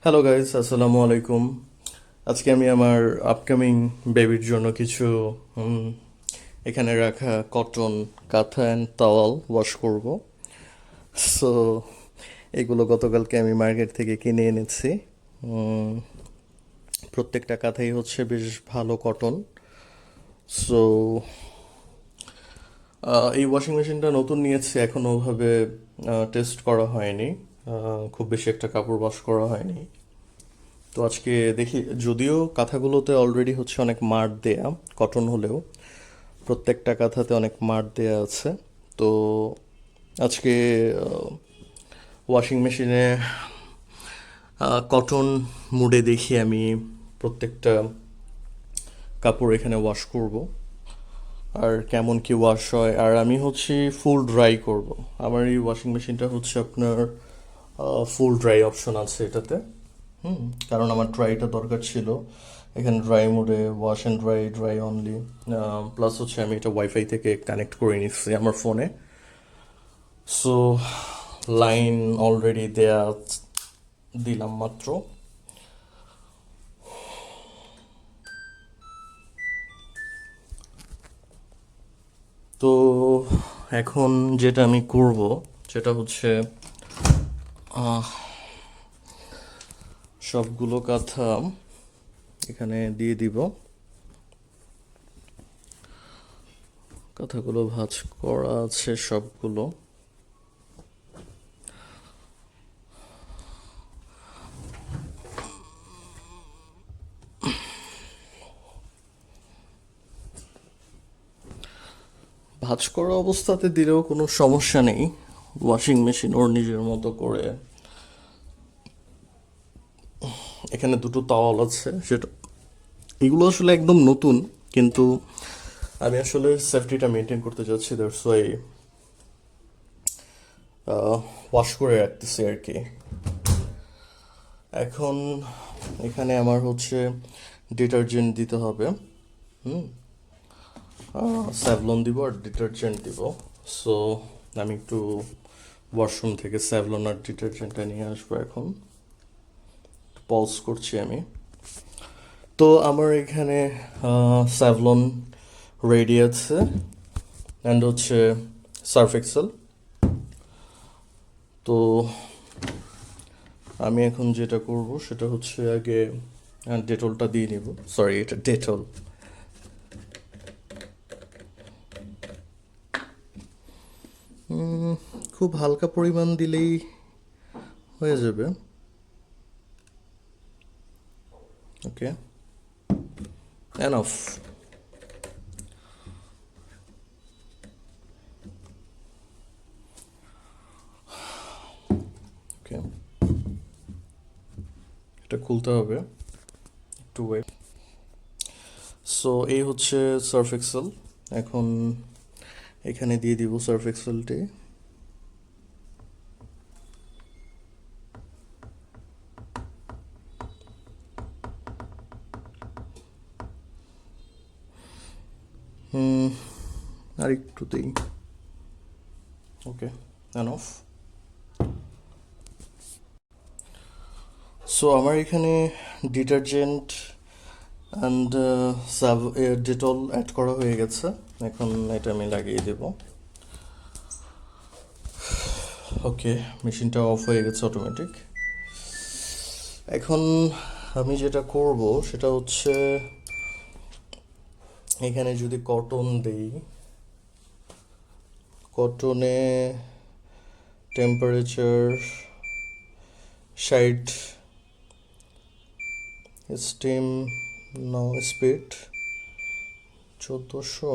Hello guys, আসসালামু আলাইকুম। আজকে আমি আমার আপকামিং বেবির জন্য কিছু উম, এখানে রাখা কটন, কাঁথা অ্যান্ড টাওয়াল ওয়াশ করব। সো এগুলো গতকালকে আমি মার্কেট থেকে কিনে এনেছি। উম, প্রত্যেকটা কাঁথাই হচ্ছে বেশ ভালো কটন। সো এই ওয়াশিং মেশিনটা নতুন নিয়েছি, এখনো ওভাবে টেস্ট করা হয়নি। খুব বেশি একটা কাপড় ওয়াশ করা হয়নি। তো আজকে দেখি, যদিও কাঁথাগুলোতে অলরেডি হচ্ছে অনেক মার দেয়া, কটন হলেও প্রত্যেকটা কাঁথাতে অনেক মার দেয়া আছে। তো আজকে ওয়াশিং মেশিনে কটন মুডে দেখি আমি প্রত্যেকটা কাপড় এখানে ওয়াশ করব, আর কেমন কি ওয়াশ হয়। আর আমি হচ্ছে ফুল ড্রাই করব। আমার এই ওয়াশিং মেশিনটা হচ্ছে আপনার ফুল ড্রাই অপশন আছে এটাতে। হুম, কারণ আমার ড্রাইটা দরকার ছিল। এখানে ড্রাই মোডে wash and dry, dry only. Plus হচ্ছে আমি এটা ওয়াইফাই থেকে কানেক্ট করে নিচ্ছি আমার ফোনে। সো লাইন অলরেডি দেয়া দিলাম মাত্র। তো এখন যেটা আমি করব সেটা হচ্ছে সবগুলো কাঁথা এখানে দিয়ে দিব। কাঁথাগুলো ভাঁজ করা আছে সবগুলো। ভাঁজ করা অবস্থাতে দিলেও কোনো সমস্যা নেই, ওয়াশিং মেশিন ওর নিজের মতো করে। এখানে দুটো তাওয়াল আছে, সেটা এগুলো আসলে একদম নতুন, কিন্তু আমি আসলে সেফটিটা মেনটেন করতে চাচ্ছি, দ্যাটস ওয়াই ওয়াশ করে রাখতেছি আর কি। এখন এখানে আমার হচ্ছে ডিটারজেন্ট দিতে হবে। হুম, স্যাভলন দিব আর ডিটারজেন্ট দিব। সো আমি একটু ওয়াশরুম থেকে স্যাভলন আর ডিটারজেন্টটা নিয়ে আসবো এখন। পজ করছি আমি। তো আমার এখানে স্যাভলন রেডি আছে, অ্যান্ড হচ্ছে সার্ফ এক্সেল। তো আমি এখন যেটা করব সেটা হচ্ছে আগে ডেটলটা দিয়ে নিব। সরি, এটা ডেটল। খুব হালকা পরিমাণ দিলেই হয়ে যাবে। ওকে, এনাফ। ওকে, এটা খুলতে হবে, একটু ওয়েট। সো এই হচ্ছে সার্ফ এক্সেল। এখন এখানে দিয়ে দিব সার্ফ এক্সেলটি। হুম, আর একটু দিই। ওকে, এনাফ। সো আমার এখানে ডিটারজেন্ট অ্যান্ড ডেটল অ্যাড করা হয়ে গেছে। এখন এটা আমি লাগিয়ে দেব। ওকে, মেশিনটা অফ হয়ে গেছে অটোমেটিক। এখন আমি যেটা করব সেটা হচ্ছে এখানে যদি কটন দেই, কটনে টেম্পারেচার 60, স্টিম নাও স্পিড 1400,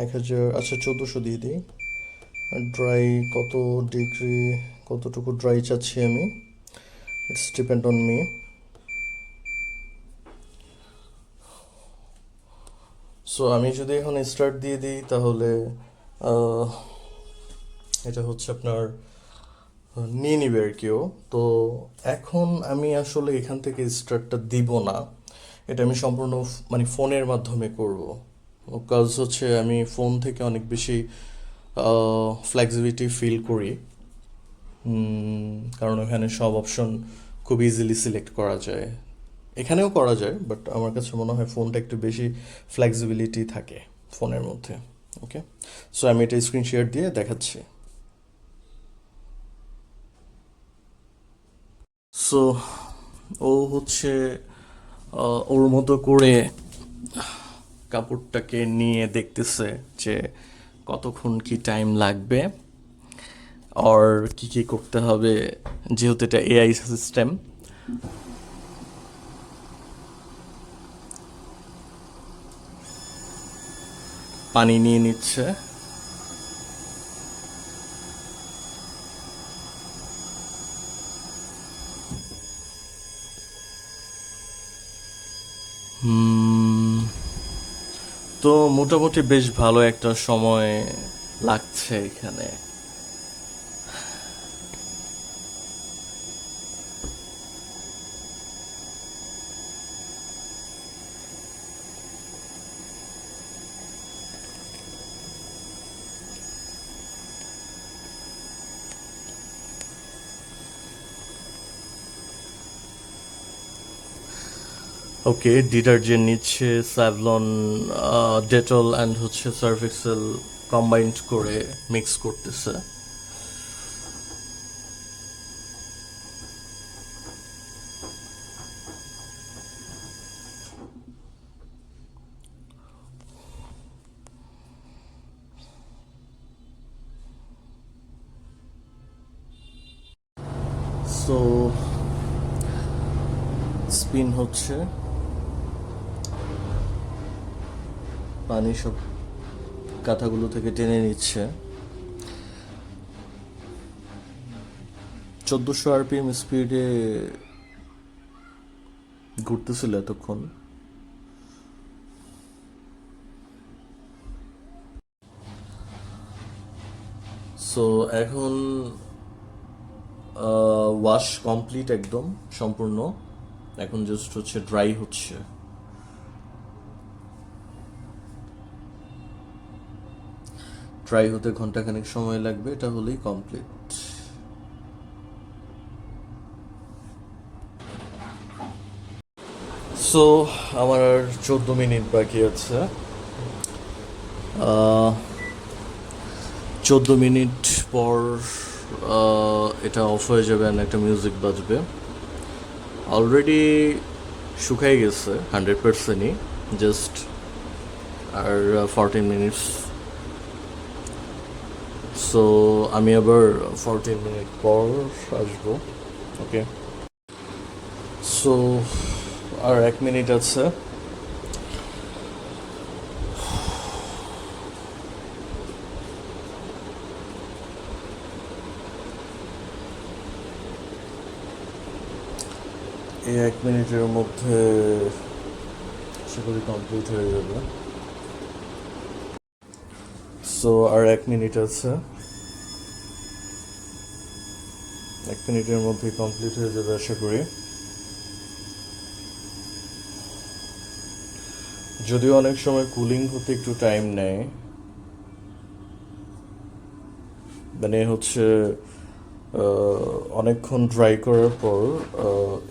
1000, আচ্ছা 1400 দিয়ে দিই। আর ড্রাই কত ডিগ্রি, কতটুকু ড্রাই চাচ্ছি আমি, it's depend on me. So আমি যদি এখন স্টার্ট দিয়ে দিই তাহলে আহ, এটা হচ্ছে আপনার নিয়ে নিবে আর কেউ। তো এখন আমি আসলে এখান থেকে স্টার্টটা দিব না, এটা আমি সম্পূর্ণ মানে ফোনের মাধ্যমে করব। কাজ হচ্ছে আমি ফোন থেকে অনেক বেশি ফ্লেক্সিবিলিটি ফিল করি। কারণ ওখানে সব অপশন খুব ইজিলি সিলেক্ট করা যায়। এখানেও করা যায়, বাট আমার কাছে মনে হয় ফোনটা একটু বেশি ফ্লেক্সিবিলিটি থাকে ফোনের মধ্যে। ওকে, সো আমি এটা স্ক্রিন শেয়ার দিয়ে দেখাচ্ছি। সো ও হচ্ছে ওর মতো করে কাপড়টাকে নিয়ে দেখতেছে যে কতক্ষণ কি টাইম লাগবে, আর কি কি করতে হবে, যেহেতু এটা এআই সিস্টেম। পানি নিয়ে নিচ্ছে। তো মোটামুটি বেশ ভালো একটা সময় লাগছে এখানে। ওকে, ডিটারজেন্ট নিচ্ছে, স্যাভলন, ডেটল অ্যান্ড হচ্ছে সার্ফ এক্সেল কম্বাইন্ড করে মিক্স করতেছে। সো স্পিন হচ্ছে, পানি সব কাঁথাগুলো থেকে টেনে নিচ্ছে। 1400 আরপিএম স্পিডে ঘুরতেছিল এতক্ষণ। সো এখন ওয়াশ কমপ্লিট একদম সম্পূর্ণ। এখন জাস্ট হচ্ছে ড্রাই হচ্ছে। ড্রাই হতে ঘন্টাখানেক সময় লাগবে, এটা হলেই কমপ্লিট। সো আমার আর 14 মিনিট বাকি আছে। 14 মিনিট পর এটা অফ হয়ে যাবে আর একটা মিউজিক বাজবে। অলরেডি শুকাই গেছে 100%ই, জাস্ট আর 14 মিনিটস। সো আমি আবার 14 মিনিট পর আসবো। ওকে, সো আর 1 মিনিট আছে। এই 1 মিনিটের মধ্যে আশা করি কমপ্লিট হয়ে যাবে। সো আর 1 মিনিট আছে। 1 মিনিটের মধ্যে কমপ্লিট হয়ে যাবে আশা করি। যদিও অনেক সময় কুলিং হতে একটু টাইম নেয়, মানে হচ্ছে অনেকক্ষণ ড্রাই করার পর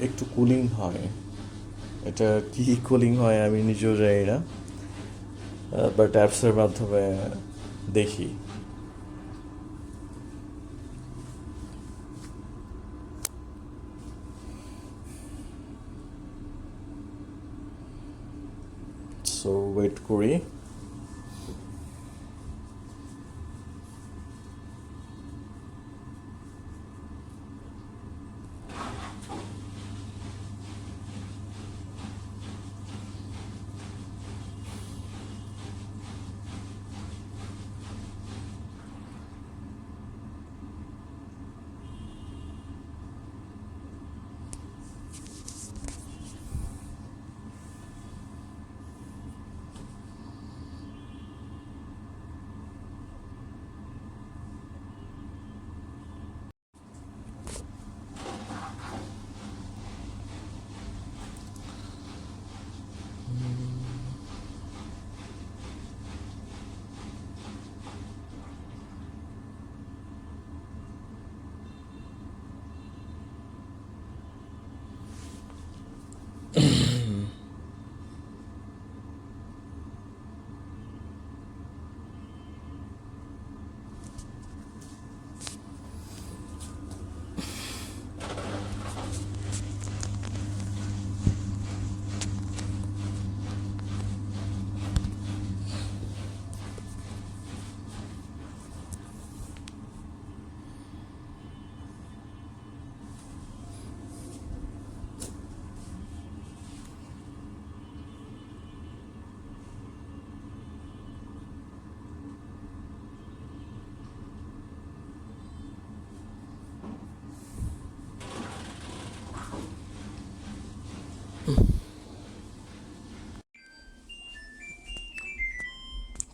একটু কুলিং হয়। এটা কি কুলিং হয় আমি নিজেও জানি না, বাট অ্যাপসের মাধ্যমে দেখি। সো ওয়েট করি।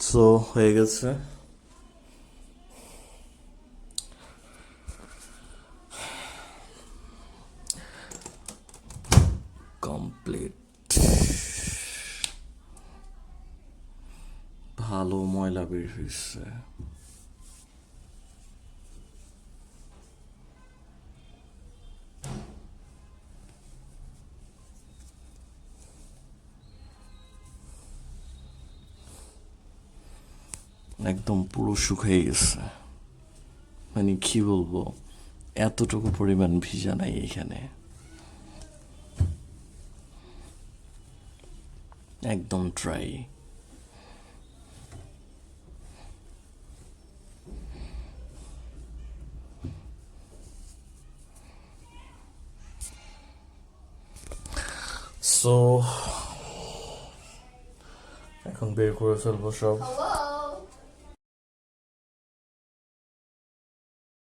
সো হয়ে গেছে। কমপ্লিট। ভালো ময়লা বের হয়েছে। একদম পুরো শুকিয়ে গেছে, মানে কি বলবো, এতটুকু পরিমাণ ভিজা নাই এখানে, একদম ড্রাই। সো এখন বের করে ফেলবো সব।